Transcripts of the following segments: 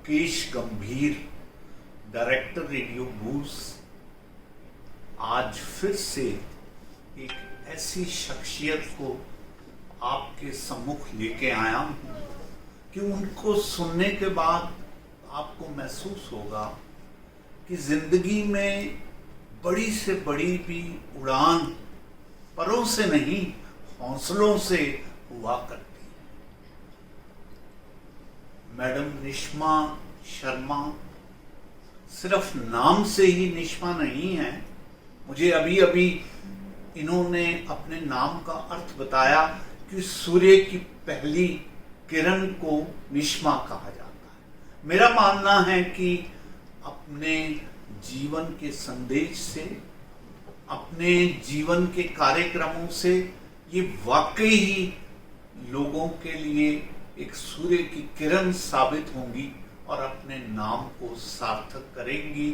मुकेश गंभीर, director radio बूज, आज फिर से एक ऐसी शख्सियत को आपके सम्मुख लेके आया हूँ कि उनको सुनने के बाद आपको महसूस होगा कि जिंदगी में बड़ी से बड़ी भी उड़ान परों से नहीं, हौसलों से हुआ करती है। मैडम निष्मा शर्मा सिर्फ नाम से ही निष्मा नहीं है। मुझे अभी अभी इन्होंने अपने नाम का अर्थ बताया कि सूर्य की पहली किरण को निष्मा कहा जाता है। मेरा मानना है कि अपने जीवन के संदेश से, अपने जीवन के कार्यक्रमों से ये वाकई ही लोगों के लिए एक सूर्य की किरण साबित होंगी और अपने नाम को सार्थक करेंगी।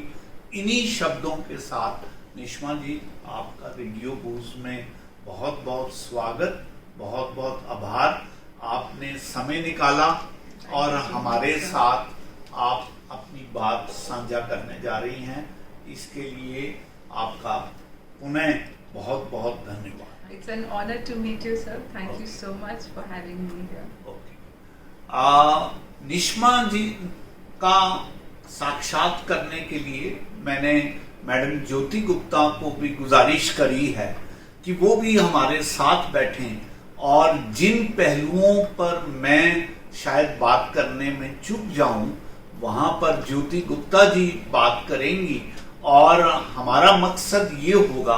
इन्हीं शब्दों के साथ निष्मा जी, आपका रेडियो बूज में बहुत बहुत स्वागत, बहुत बहुत आभार। आपने समय निकाला और हमारे साथ आप अपनी बात साझा करने जा रही हैं, इसके लिए आपका पुनः बहुत बहुत धन्यवाद। It's an honor to meet you, sir. Thank you so much for having me here. Nishma जी का साक्षात करने के लिए मैंने मैडम ज्योति गुप्ता को भी गुजारिश करी है कि वो भी हमारे साथ बैठें और जिन पहलुओं पर मैं शायद बात करने में चूक जाऊं वहां पर ज्योति गुप्ता जी बात करेंगी। और हमारा मकसद ये होगा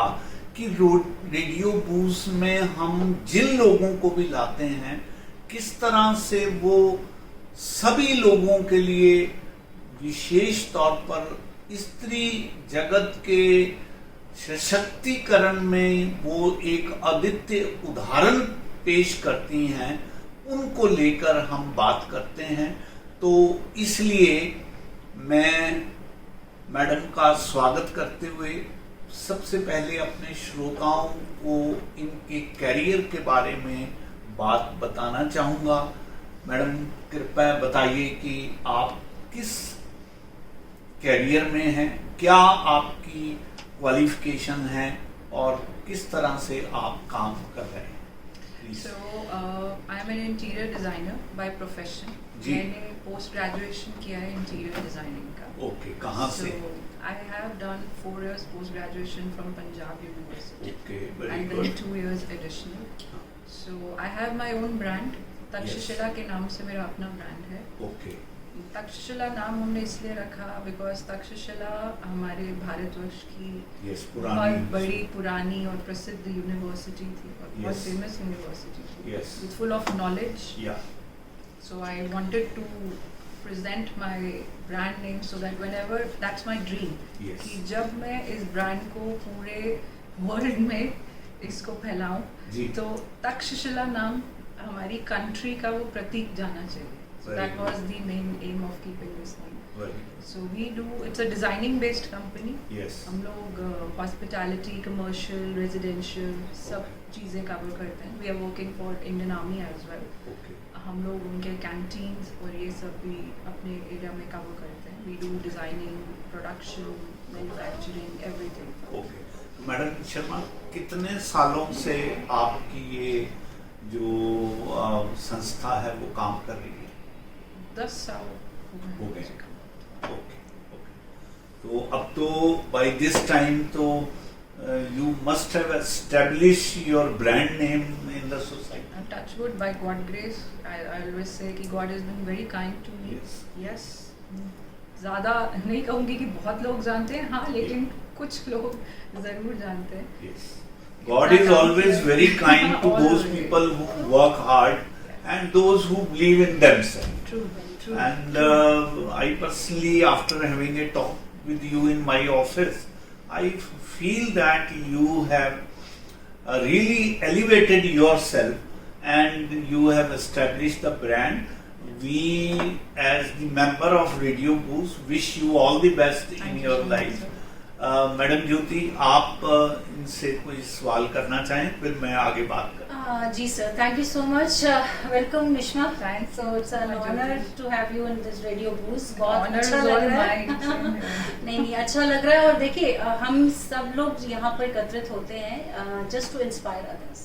कि रेडियो बूज में हम जिन लोगों को भी लाते हैं, किस तरह से वो सभी लोगों के लिए, विशेष तौर पर स्त्री जगत के सशक्तिकरण में वो एक अद्वितीय उदाहरण पेश करती हैं, उनको लेकर हम बात करते हैं। तो इसलिए मैं मैडम का स्वागत करते हुए सबसे पहले अपने श्रोताओं को इनके कैरियर के बारे में बात बताना चाहूँगा। मैडम कृपया बताइए कि आप किस कैरियर में हैं, क्या आपकी क्वालिफिकेशन है और किस तरह से आप काम कर रहे हैं। So, I am an interior designer by profession. मैंने पोस्ट ग्रेजुएशन किया है इंटीरियर डिजाइनिंग का। ओके, कहाँ से? I have done 4 years post graduation from Punjab University. Okay, very and good. then 2 years additional. So I have my own brand. Takshashila के नाम से मेरा अपना ब्रांड है। Okay. तक्षशिला नाम हमने इसलिए रखा बिकॉज तक्षशिला हमारे भारतवर्ष की बहुत बड़ी पुरानी और प्रसिद्ध यूनिवर्सिटी थी और बहुत फेमस यूनिवर्सिटी थी। It's full of knowledge. Yeah. So I wanted to present my brand name so that whenever, that's my dream. Yes. कि जब मैं इस ब्रांड को पूरे वर्ल्ड में इसको फैलाऊं तो तक्षशिला नाम हमारी कंट्री का वो प्रतीक जाना चाहिए। So that was the main aim of keeping this name. So we do, it's a designing based company. Yes. हम लोग hospitality, commercial, residential सब चीजें cover करते हैं। We are working for Indian Army as well. Okay. हम लोग उनके canteens और ये सब भी अपने एरिया में कवर करते हैं। We do designing, production, manufacturing, everything. Okay, madam Sharma, कितने सालों से आपकी ये जो संस्था है वो काम कर रही है? 10 साल हो गए। ओके, तो अब तो बाय दिस टाइम तो you must have established your brand name in the society. Touch wood, by God grace, I always say कि God has been very kind to me. Yes. ज़्यादा नहीं कहूँगी कि बहुत लोग जानते हैं, हाँ, लेकिन कुछ लोग ज़रूर जानते हैं। Yes. God is always very kind to those people who work hard and those who believe in themselves. True, true. And I personally, after having a talk with you in my office, I feel that you have really elevated yourself and you have established the brand. We, as the member of Radio Boost, wish you all the best in your life. Madam Jyoti, आप इनसे कोई सवाल करना चाहें, फिर मैं आगे बात करूँ। जी sir, thank you so much. Welcome Nishma. Thanks. So it's an honor to have you in this radio booth. बहुत Honor अच्छा is लग all रहा है। mine. नहीं अच्छा लग रहा है। और देखिए हम सब लोग यहाँ पर एकत्रित होते हैं just to inspire others.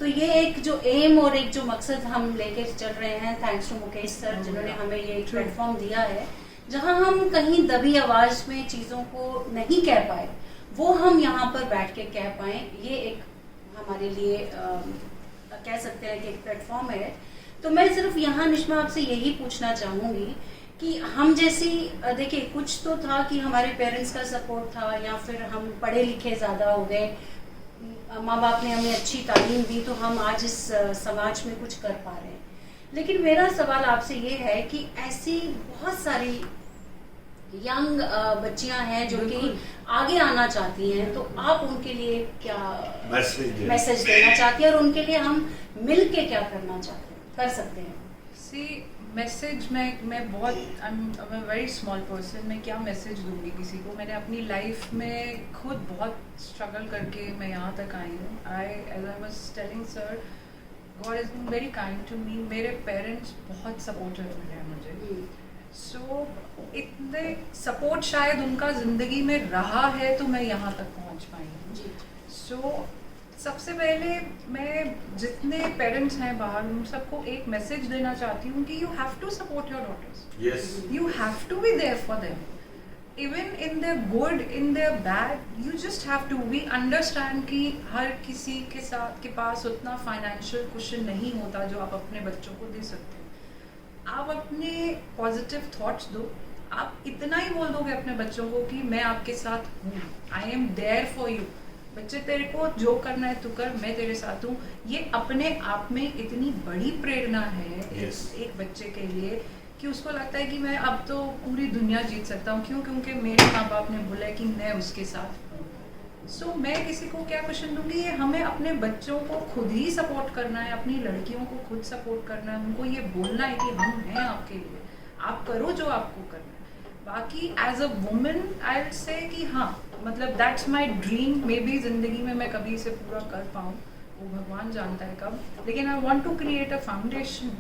तो ये एक जो एम और एक जो मकसद हम लेके चल रहे हैं, थैंक्स टू मुकेश सर जिन्होंने हमें ये एक प्लेटफॉर्म दिया है जहाँ हम कहीं दबी आवाज में चीजों को नहीं कह पाए वो हम यहाँ पर बैठ के कह पाए। ये एक हमारे लिए कह सकते हैं कि एक प्लेटफॉर्म है। तो मैं सिर्फ यहाँ निश्मा आपसे यही पूछना चाहूंगी कि हम जैसी देखिए कुछ तो था कि हमारे पेरेंट्स का सपोर्ट था या फिर हम पढ़े लिखे ज़्यादा हो गए, माँ बाप ने हमें अच्छी तालीम दी तो हम आज इस समाज में कुछ कर पा रहे हैं। लेकिन मेरा सवाल आपसे ये है कि ऐसी बहुत सारी यंग बच्चियां हैं जो कि आगे आना चाहती हैं, तो आप उनके लिए क्या मैसेज देना चाहती हैं और उनके लिए हम मिल के क्या कर सकते हैं? सी मैसेज मैं बहुत I am very small person, मैं क्या मैसेज दूंगी किसी को। मैंने अपनी लाइफ में खुद बहुत स्ट्रगल करके मैं यहाँ तक आई हूँ। As I was telling sir, God is been very kind to me. मेरे पेरेंट्स बहुत सपोर्टिव मिले हैं मुझे। सो इतने सपोर्ट शायद उनका ज़िंदगी में रहा है तो मैं यहाँ तक पहुँच पाई हूँ। सो सबसे पहले मैं जितने पेरेंट्स हैं बाहर उन सबको एक मैसेज देना चाहती हूँ कि you have to support your daughters, you have to be there for them even in their good in their bad, you just have to. We understand कि हर किसी के पास उतना फाइनेंशियल कुशन नहीं होता जो आप अपने बच्चों को दे सकते हो। आप अपने पॉजिटिव थॉट्स दो, आप इतना ही बोल दोगे अपने बच्चों को कि मैं आपके साथ हूँ, I am there for you. बच्चे तेरे को जो करना है तू कर, मैं तेरे साथ हूँ। ये अपने आप में इतनी बड़ी प्रेरणा है एक बच्चे के लिए कि उसको लगता है कि मैं अब तो पूरी दुनिया जीत सकता हूँ। क्यों? क्योंकि मेरे माँ बाप ने बोला है कि मैं उसके साथ हूँ। सो मैं किसी को क्या क्वेश्चन दूंगी, ये हमें अपने बच्चों को खुद ही सपोर्ट करना है, अपनी लड़कियों को खुद सपोर्ट करना है, उनको ये बोलना है कि हम हैं आपके लिए, आप करो जो आपको करना है। बाकी as a women I will say कि हाँ, मतलब that's my dream. Maybe जिंदगी में मैं कभी इसे पूरा कर पाऊँ, वो भगवान जानता है कब। लेकिन I want to create a foundation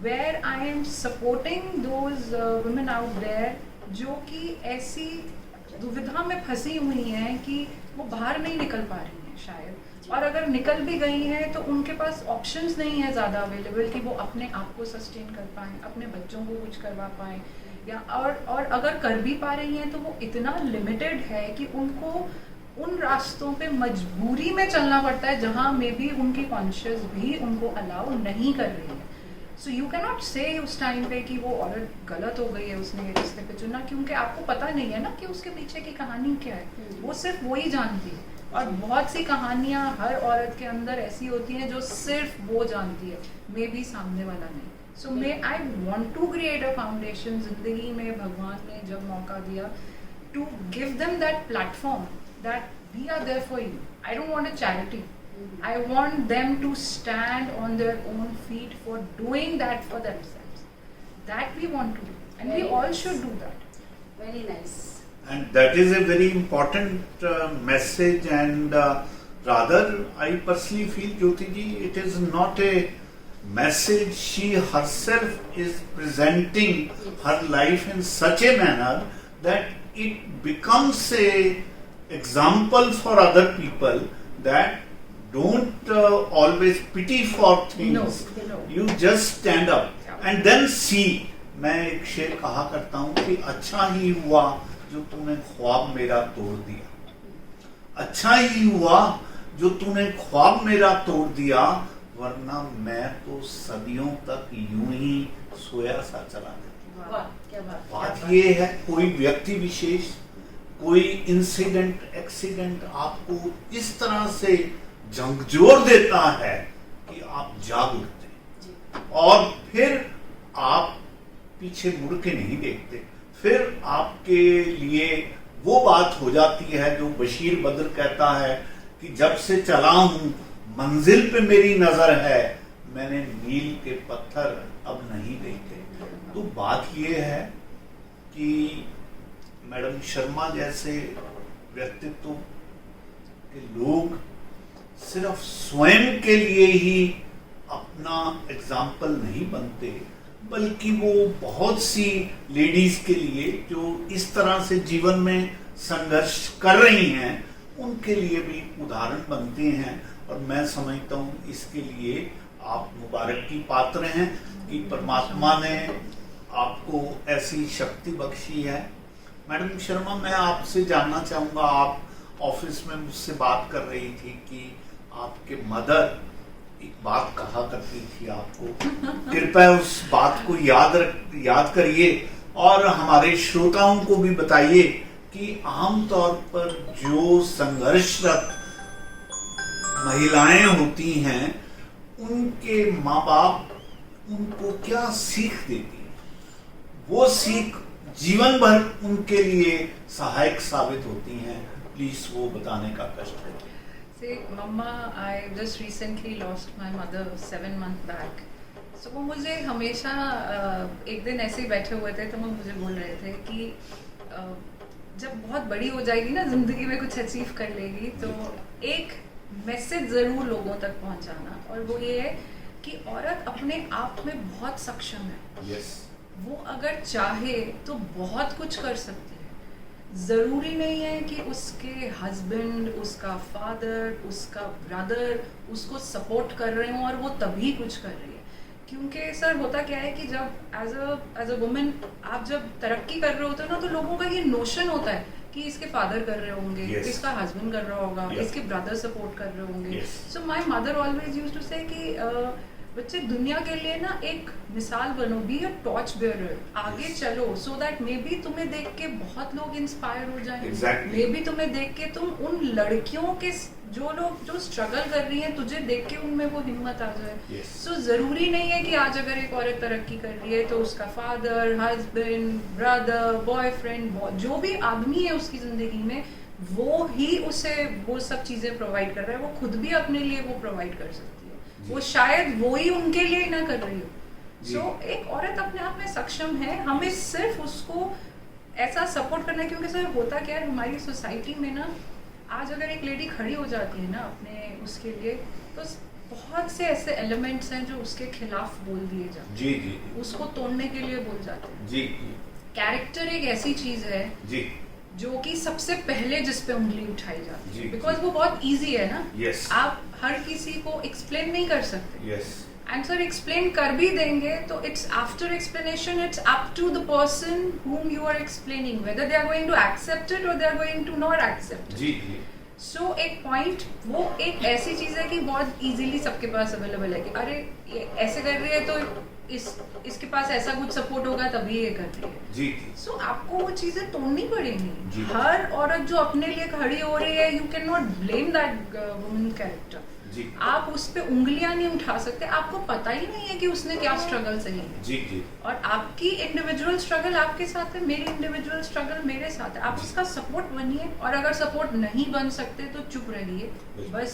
where I am supporting those women out there जो कि ऐसी दुविधा में फंसी हुई हैं कि वो बाहर नहीं निकल पा रही हैं शायद, और अगर निकल भी गई हैं तो उनके पास ऑप्शंस नहीं है ज़्यादा अवेलेबल कि वो अपने आप को सस्टेन कर पाएँ, अपने बच्चों को कुछ करवा पाएँ, या और अगर कर भी पा रही हैं तो वो इतना लिमिटेड है कि उनको उन रास्तों पे मजबूरी में चलना पड़ता है जहाँ में भी उनकी कॉन्शियस भी उनको अलाउ नहीं कर रही है। सो यू कैन नॉट से उस टाइम पे कि वो औरत गलत हो गई है, उसने ये रास्ते पे चुना, क्योंकि आपको पता नहीं है ना कि उसके पीछे की कहानी क्या है। वो सिर्फ वो ही जानती है, और बहुत सी कहानियाँ हर औरत के अंदर ऐसी होती हैं जो सिर्फ वो जानती है, मे बी सामने वाला नहीं। So may I want to create a foundation, जिंदगी में भगवान ने जब मौका दिया to give them that platform that we are there for you. I don't want a charity, I want them to stand on their own feet for doing that for themselves. That we want to do, and very we all nice. Should do that. Very nice. And that is a very important message, and rather I personally feel, Jyoti ji, it is not a message. She herself is presenting her life in such a manner that it becomes a example for other people that don't always pity for things. No. You just stand up and then see. मैं एक शेर कहा करता हूँ कि अच्छा ही हुआ जो तूने ख्वाब मेरा तोड़ दिया, अच्छा ही हुआ जो तूने ख्वाब मेरा तोड़ दिया, वरना मैं तो सदियों तक यूं ही सोया सा चला जाता। बात ये है, कोई व्यक्ति विशेष, कोई इंसिडेंट, एक्सीडेंट आपको इस तरह से झंझोर देता है कि आप जाग उठते और फिर आप पीछे मुड़ के नहीं देखते। फिर आपके लिए वो बात हो जाती है जो बशीर बद्र कहता है कि जब से चला हूं मंजिल पे मेरी नजर है, मैंने मील के पत्थर अब नहीं देखे। तो बात ये है कि मैडम शर्मा जैसे व्यक्तित्व के लोग सिर्फ स्वयं के लिए ही अपना एग्जाम्पल नहीं बनते, बल्कि वो बहुत सी लेडीज के लिए जो इस तरह से जीवन में संघर्ष कर रही हैं, उनके लिए भी उदाहरण बनते हैं। और मैं समझता हूँ इसके लिए आप मुबारक की पात्र हैं कि परमात्मा ने आपको ऐसी शक्ति बख्शी है। मैडम शर्मा, मैं आपसे जानना चाहूँगा, आप ऑफिस में मुझसे बात कर रही थी कि आपके मदर एक बात कहा करती थी आपको, कृपया उस बात को याद करिए और हमारे श्रोताओं को भी बताइए कि आमतौर पर जो संघर्षरत महिलाएं होती हैं, उनके माँ बाप उनको क्या सीख देती है, वो सीख जीवन भर उनके लिए सहायक साबित होती हैं। प्लीज वो बताने का कष्ट है। Say, Mama, I just recently lost my mother 7 months back. So वो मुझे हमेशा एक दिन ऐसे ही बैठे हुए थे तो वो मुझे बोल रहे थे कि जब बहुत बड़ी हो जाएगी ना, जिंदगी में कुछ अचीव कर लेगी, तो एक मैसेज जरूर लोगों तक पहुंचाना, और वो ये है कि औरत अपने आप में बहुत सक्षम है। yes. वो अगर चाहे तो बहुत कुछ कर सकती है। ज़रूरी नहीं है कि उसके हस्बैंड, उसका फादर, उसका ब्रदर उसको सपोर्ट कर रहे हों और वो तभी कुछ कर रही है। क्योंकि सर होता क्या है कि जब एज अ वुमेन आप जब तरक्की कर रहे होते हो ना, तो लोगों का ये नोशन होता है कि इसके फादर कर रहे होंगे, yes. इसका हस्बैंड कर रहा होगा, yeah. इसके ब्रदर सपोर्ट कर रहे होंगे। yes. So my mother always used to say कि बच्चे दुनिया के लिए ना एक मिसाल बनो, बी अ टॉर्च बेयरर, आगे yes. चलो, सो दैट मे बी तुम्हें देख के बहुत लोग इंस्पायर हो जाएंगे। exactly. मे बी तुम्हें देख के तुम उन लड़कियों के जो स्ट्रगल कर रही हैं, तुझे देख के उनमें वो हिम्मत आ जाए। yes. सो जरूरी नहीं है कि आज अगर एक औरत तरक्की कर रही है तो उसका फादर, हस्बैंड, ब्रदर, बॉयफ्रेंड, जो भी आदमी है उसकी जिंदगी में, वो ही उसे वो सब चीजें प्रोवाइड कर रहा है। वो खुद भी अपने लिए वो प्रोवाइड कर सकती है, वो शायद वो ही उनके लिए ना कर रही हो। सो एक औरत अपने आप में सक्षम है, हमें सिर्फ उसको ऐसा सपोर्ट करना है। क्योंकि सर होता क्या है हमारी सोसाइटी में ना, आज अगर एक लेडी खड़ी हो जाती है ना अपने उसके लिए, तो बहुत से ऐसे एलिमेंट्स हैं जो उसके खिलाफ बोल दिए जाते हैं, जी जी, उसको तोड़ने के लिए बोल जाते हैं। जी, कैरेक्टर एक ऐसी चीज है जी, जो कि सबसे पहले जिस पे उंगली उठाई जाती है, जी, बिकॉज वो बहुत इजी है ना। yes. आप हर किसी को एक्सप्लेन नहीं कर सकते। yes. एंड सर एक्सप्लेन कर भी देंगे तो it's after explanation, it's up to the person whom you are explaining whether they are going to accept it or they are going to not accept it. जी जी, सो एक point, वो एक ऐसी चीज है कि बहुत इजीली सबके पास अवेलेबल है कि अरे ये ऐसे कर रही है तो इसके पास ऐसा कुछ सपोर्ट होगा तभी ये कर रही है। जी, सो आपको वो चीजें तोड़नी पड़ेंगी। जी। हर औरत जो अपने लिए खड़ी हो रही है, you can not blame that woman character. जी, आप उस पे उंगलियां नहीं उठा सकते, आपको पता ही नहीं है कि उसने क्या स्ट्रगल सही है। जी जी, और आपकी इंडिविजुअल स्ट्रगल आपके साथ है, मेरी इंडिविजुअल स्ट्रगल मेरे साथ है। आप उसका सपोर्ट बनिए, और अगर सपोर्ट नहीं बन सकते तो चुप रहिए, बस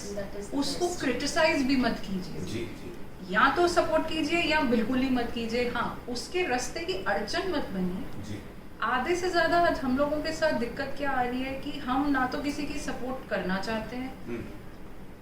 उसको क्रिटिसाइज भी मत कीजिए। जी जी, या तो सपोर्ट कीजिए या बिल्कुल ही मत कीजिए। हाँ, उसके रास्ते की अड़चन मत बनिए। जी, आधे से ज्यादा हम लोगों के साथ दिक्कत क्या आ रही है कि हम ना तो किसी की सपोर्ट करना चाहते हैं,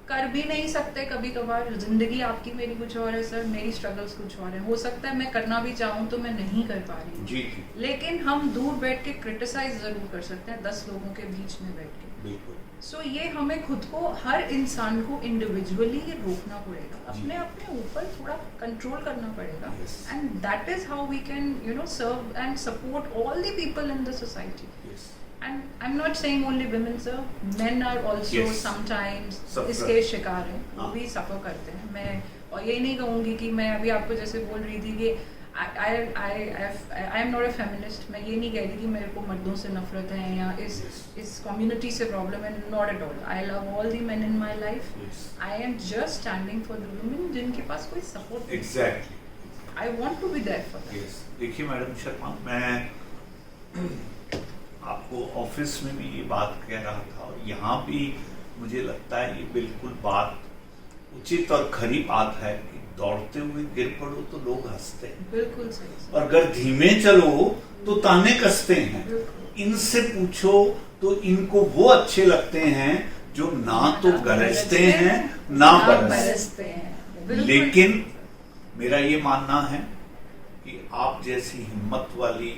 कर भी नहीं सकते। कभी कभार जिंदगी आपकी मेरी कुछ और है सर, मेरी स्ट्रगल्स कुछ और है। हो सकता है मैं करना भी चाहूँ तो मैं नहीं कर पा रही हूँ, जी जी, लेकिन हम दूर बैठ के क्रिटिसाइज जरूर कर सकते हैं 10 लोगों के बीच में बैठ के। बिल्कुल। सो ये हमें खुद को, हर इंसान को इंडिविजुअली रोकना पड़ेगा, अपने अपने ऊपर थोड़ा कंट्रोल करना पड़ेगा। Yes. And that is how we can serve and support all the people in the society. yes. And I'm not saying only women, sir. Men are also Yes. sometimes Suffer. इसके शिकार हैं, वो हाँ. भी सफ़र करते हैं। मैं और ये नहीं कहूँगी कि मैं अभी आपको जैसे बोल रही थी कि I am not a feminist. मैं ये नहीं कह रही कि मेरे को मर्दों से नफरत है या इस कम्युनिटी से प्रॉब्लम है, not at all. I love all the men in my life. Yes. I am just standing for the women जिनके पास कोई सपोर्ट नहीं। Exactly. I want to be there for them. Yes. देखिए madam Sharma, मैं आपको office में भी ये बात कह रहा था और यहाँ भी मुझे लगता है ये बिल्कुल बात उचित और खरी बात है कि दौड़ते हुए गिर पड़ो तो लोग हंसते हैं, बिल्कुल सही। और अगर धीमे चलो तो ताने कसते हैं। बिल्कुल। इनसे पूछो तो इनको वो अच्छे लगते हैं जो ना तो गरजते हैं ना बरसते हैं। लेकिन मेरा ये मानना है कि आप जैसी हिम्मत वाली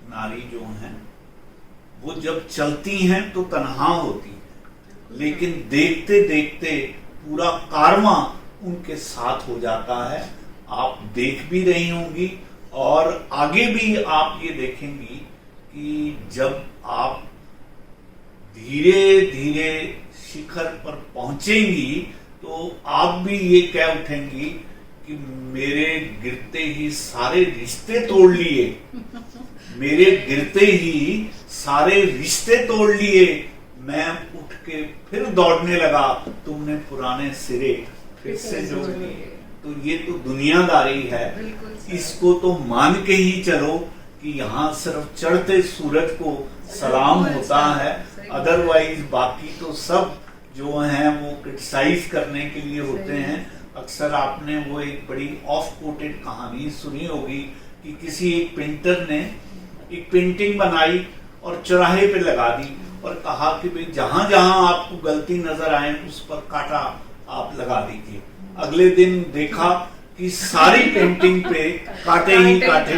नारी जो हैं वो जब चलती हैं तो तन्हा होती है, लेकिन देखते देखते पूरा कारवां उनके साथ हो जाता है। आप देख भी रही होंगी और आगे भी आप ये देखेंगी कि जब आप धीरे धीरे शिखर पर पहुंचेंगी तो आप भी ये कह उठेंगी कि मेरे गिरते ही सारे रिश्ते तोड़ लिए, मेरे गिरते ही सारे रिश्ते तोड़ लिए, मैं उठ के फिर दौड़ने लगा, तुमने पुराने सिरे फिर से जोड़ लिए। तो ये तो दुनियादारी है, इसको तो मान के ही चलो कि यहाँ सिर्फ चढ़ते सूरज को सलाम होता है, अदरवाइज बाकी तो सब जो हैं वो क्रिटिसाइज करने के लिए होते हैं। अक्सर आपने वो एक बड़ी ऑफ कोटेड कहानी सुनी होगी कि किसी एक पेंटर ने एक पेंटिंग बनाई और चौराहे पे लगा दी और कहा कि भाई जहां जहां आपको गलती नजर आए उस पर कांटा आप लगा दीजिए। अगले दिन देखा कि सारी पेंटिंग पे कांटे ही कांटे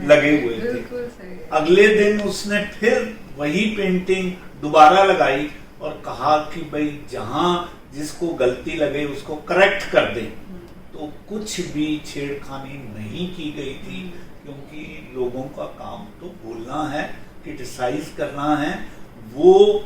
लगे हुए थे। अगले दिन उसने फिर वही पेंटिंग दोबारा लगाई और कहा कि भाई जहां जिसको गलती लगे उसको करेक्ट कर दे। तो कुछ भी छेड़खानी नहीं की गई थी, क्योंकि लोगों का काम तो बोलना है, क्रिटिसाइज करना है। वो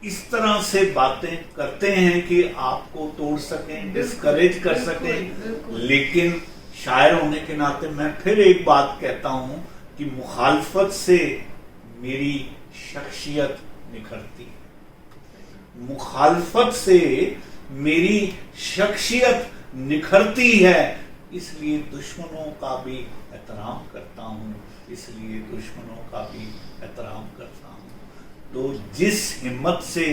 इस तरह से बातें करते हैं कि आपको तोड़ सकें, डिस्करेज कर सकें। लेकिन शायर होने के नाते मैं फिर एक बात कहता हूं कि मुखालफत से मेरी शख्सियत निखरती है, मुखालफत से मेरी शख्सियत निखरती है। इसलिए दुश्मनों का भी एहतराम करता हूँ, इसलिए दुश्मनों का भी एहतराम करता हूँ। तो जिस हिम्मत से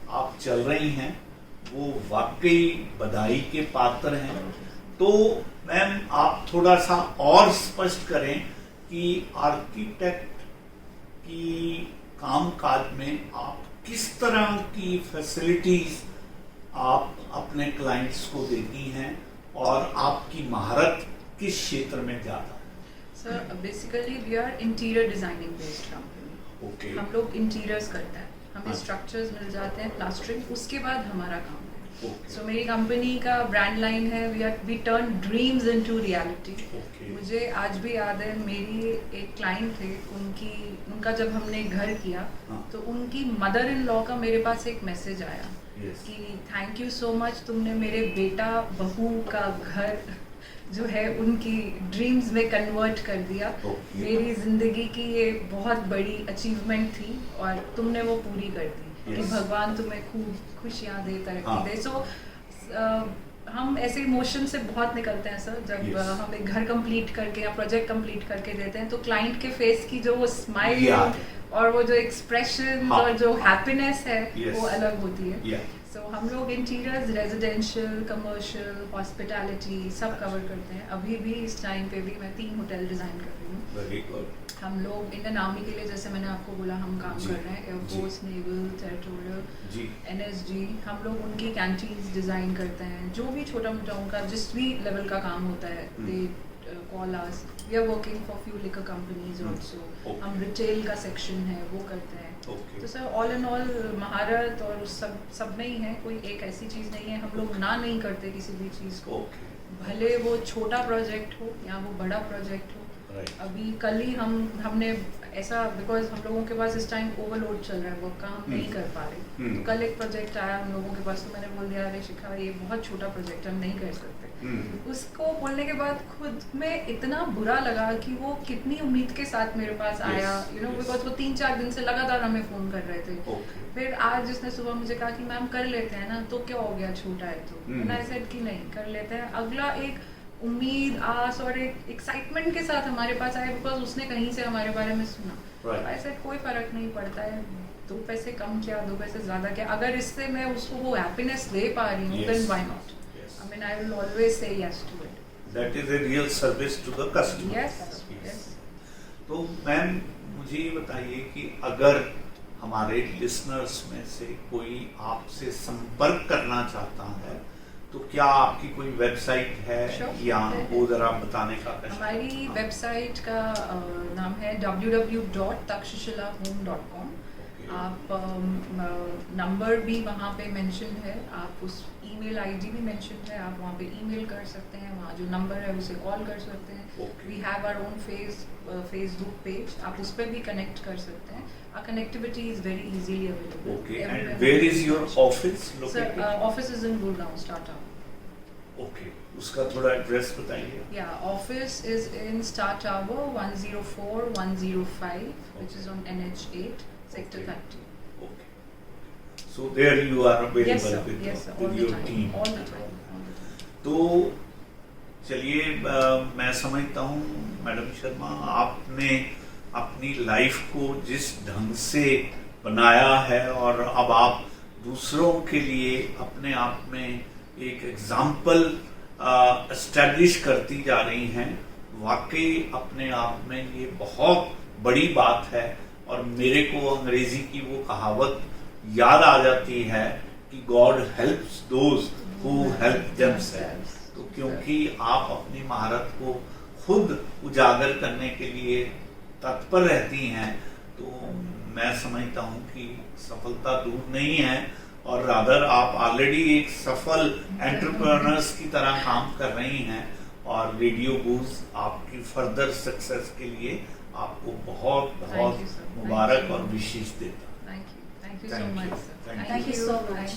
आप चल रही हैं वो वाकई बधाई के पात्र हैं। तो मैम आप थोड़ा सा और स्पष्ट करें कि आर्किटेक्ट की कामकाज में आप किस तरह की फैसिलिटीज आप अपने क्लाइंट्स को देती हैं और आपकी महारत किस क्षेत्र में ज्यादा है? Sir basically we are interior designing based company. Okay, हम लोग इंटीरियर्स करते हैं, हमें स्ट्रक्चर्स मिल जाते हैं, प्लास्टरिंग, उसके बाद हमारा काम है। सो मेरी कंपनी का ब्रांड लाइन है we turn dreams into reality. मुझे आज भी याद है, मेरी एक क्लाइंट थे, उनका जब हमने घर किया तो उनकी मदर इन लॉ का मेरे पास एक मैसेज आया कि थैंक यू सो मच, तुमने मेरे बेटा बहू का घर जो है उनकी ड्रीम्स में कन्वर्ट कर दिया। मेरी जिंदगी की ये बहुत बड़ी अचीवमेंट थी और तुमने वो पूरी कर दी। कि भगवान तुम्हें खूब खुशियाँ दे, तरक्की दे। सो हम ऐसे इमोशन से बहुत निकलते हैं सर, जब हम एक घर कंप्लीट करके या प्रोजेक्ट कंप्लीट करके देते हैं तो क्लाइंट के फेस की जो वो स्माइल और वो जो एक्सप्रेशन और जो हैप्पीनेस है वो अलग होती है। सो हम लोग इंटीरियर्स, रेजिडेंशियल, कमर्शियल, हॉस्पिटैलिटी सब कवर करते हैं। अभी भी इस टाइम पे भी मैं 3 होटल डिजाइन कर रही हूँ। Very good. हम लोग इंडियन आर्मी के लिए, जैसे मैंने आपको बोला, हम काम कर रहे हैं, एयरफोर्स, नेवल, टेरिटोरियल, NSG। हम लोग उनकी कैंटीन्स डिज़ाइन करते हैं, जो भी छोटा मोटा उनका जिस भी लेवल का काम होता है they call us. We are working for few liquor companies also. हम रिटेल का सेक्शन है वो करते हैं। तो सर ऑल इन ऑल महारत और सब में ही है, कोई एक ऐसी चीज़ नहीं है। हम लोग ना नहीं करते किसी भी चीज़ को, भले वो छोटा प्रोजेक्ट हो या वो बड़ा प्रोजेक्ट हो। अभी कल ही हमने ऐसा, बिकॉज हम लोगों के पास इस टाइम ओवरलोड चल रहा है वर्क का, हम नहीं कर पा रहे। तो कल एक प्रोजेक्ट आया हम लोगों के पास, तो मैंने बोल दिया अरे शिखा ये बहुत छोटा प्रोजेक्ट हम नहीं कर सकते। उसको बोलने के बाद खुद में इतना बुरा लगा कि वो कितनी उम्मीद के साथ मेरे पास आया, यू नो, बिकॉज वो 3-4 दिन से लगातार हमें फोन कर रहे थे। फिर आज जिसने सुबह मुझे कहा कि मैम कर लेते हैं ना, तो क्या हो गया, छोटा है तो मैंने सेड कि नहीं कर लेते हैं। अगला एक उम्मीद, आस और एक एक्साइटमेंट के साथ हमारे पास आया, बिकॉज उसने कहीं से हमारे बारे में सुना। ऐसे कोई फर्क नहीं पड़ता है 2 पैसे कम क्या 2 पैसे ज्यादा क्या, अगर इससे मैं उसको वो हैप्पीनेस दे पा रही हूँ then why not. I mean, I will always say yes to it. That is a real service to the customer. Yes. तो मैम मुझे ये बताइए कि अगर हमारे लिसनर्स में से कोई आपसे संपर्क करना चाहता है तो क्या आपकी कोई वेबसाइट है या वो जरा बताने का करें? हमारी वेबसाइट का नाम है www.takshashilahome.com। आप नंबर भी वहाँ पे मेंशन है, आप उस ईमेल आईडी भी मेंशन है, आप वहाँ पे ईमेल कर सकते हैं, वहाँ जो नंबर है उसे कॉल कर सकते हैं। We have our own Facebook page, आप उस पर भी कनेक्ट कर सकते हैं। Our connectivity is very easily available. Okay, and where is your office located? Sir, office is in Gurgaon, Startup. Okay, उसका थोड़ा एड्रेस बताइए। Yeah, office is in Star Tower 104-105, which is on NH8, Sector 30. Okay. So there you are available Yes, sir. with, Yes, sir. with your team. All the time. All the time. तो चलिए मैं समझता हूँ madam Sharma, आपने अपनी life को जिस ढंग से बनाया है और अब आप दूसरों के लिए अपने आप में एक एग्जाम्पल एस्टैब्लिश करती जा रही हैं, वाकई अपने आप में ये बहुत बड़ी बात है। और मेरे को अंग्रेजी की वो कहावत याद आ जाती है कि God helps those who help themselves. तो क्योंकि आप अपनी महारत को खुद उजागर करने के लिए तत्पर रहती हैं, तो मैं समझता हूं कि सफलता दूर नहीं है और रादर आप ऑलरेडी एक सफल एंटरप्रेन्योर्स की तरह काम कर रही हैं। और रेडियो बूज आपकी फर्दर सक्सेस के लिए आपको बहुत बहुत मुबारक और विशेष देता। Thank you so much, sir. Thank you so much.